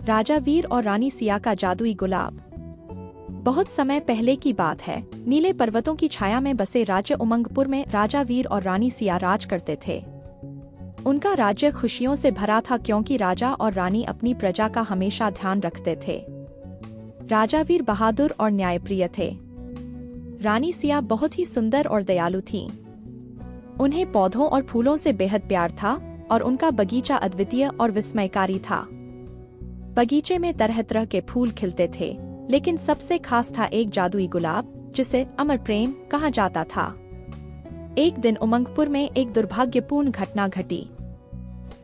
राजा वीर और रानी सिया का जादुई गुलाब। बहुत समय पहले की बात है। नीले पर्वतों की छाया में बसे राज्य उमंगपुर में राजा वीर और रानी सिया राज करते थे। उनका राज्य खुशियों से भरा था क्योंकि राजा और रानी अपनी प्रजा का हमेशा ध्यान रखते थे। राजा वीर बहादुर और न्यायप्रिय थे। रानी सिया बहुत ही सुंदर और दयालु थीं। उन्हें पौधों और फूलों से बेहद प्यार था और उनका बगीचा अद्वितीय और विस्मयकारी था। बगीचे में तरह तरह के फूल खिलते थे, लेकिन सबसे खास था एक जादुई गुलाब जिसे अमर प्रेम कहा जाता था। एक दिन उमंगपुर में एक दुर्भाग्यपूर्ण घटना घटी।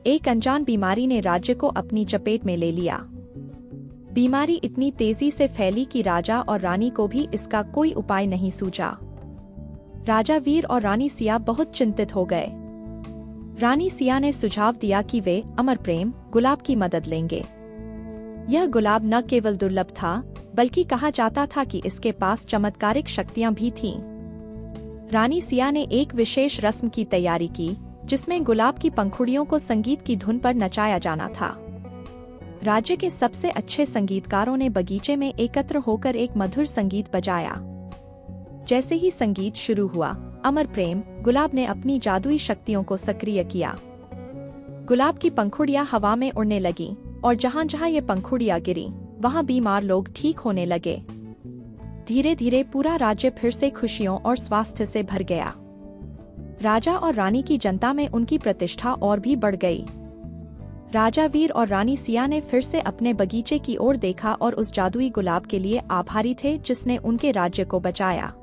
एक अनजान बीमारी ने राज्य को अपनी चपेट में ले लिया। बीमारी इतनी तेजी से फैली कि राजा और रानी को भी इसका कोई उपाय नहीं सूझा। राजा वीर और रानी सिया बहुत चिंतित हो गए। रानी सिया ने सुझाव दिया कि वे अमर प्रेम गुलाब की मदद लेंगे। यह गुलाब न केवल दुर्लभ था, बल्कि कहा जाता था कि इसके पास चमत्कारिक शक्तियां भी थीं। रानी सिया ने एक विशेष रस्म की तैयारी की, जिसमें गुलाब की पंखुड़ियों को संगीत की धुन पर नचाया जाना था। राज्य के सबसे अच्छे संगीतकारों ने बगीचे में एकत्र होकर एक मधुर संगीत बजाया। जैसे ही संगीत शुरू हुआ, अमर प्रेम गुलाब ने अपनी जादुई शक्तियों को सक्रिय किया। गुलाब की पंखुड़ियां हवा में उड़ने लगीं और जहां जहां ये पंखुड़ियां गिरी, वहां बीमार लोग ठीक होने लगे। धीरे धीरे पूरा राज्य फिर से खुशियों और स्वास्थ्य से भर गया। राजा और रानी की जनता में उनकी प्रतिष्ठा और भी बढ़ गई। राजा वीर और रानी सिया ने फिर से अपने बगीचे की ओर देखा और उस जादुई गुलाब के लिए आभारी थे जिसने उनके राज्य को बचाया।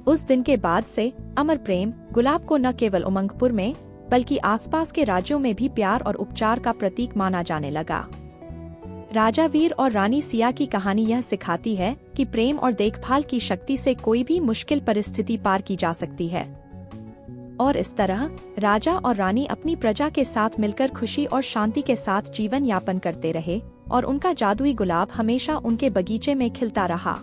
उस दिन के बाद से अमर प्रेम गुलाब को न केवल उमंगपुर में बल्कि आसपास के राज्यों में भी प्यार और उपचार का प्रतीक माना जाने लगा। राजा वीर और रानी सिया की कहानी यह सिखाती है कि प्रेम और देखभाल की शक्ति से कोई भी मुश्किल परिस्थिति पार की जा सकती है। और इस तरह राजा और रानी अपनी प्रजा के साथ मिलकर खुशी और शांति के साथ जीवन यापन करते रहे और उनका जादुई गुलाब हमेशा उनके बगीचे में खिलता रहा।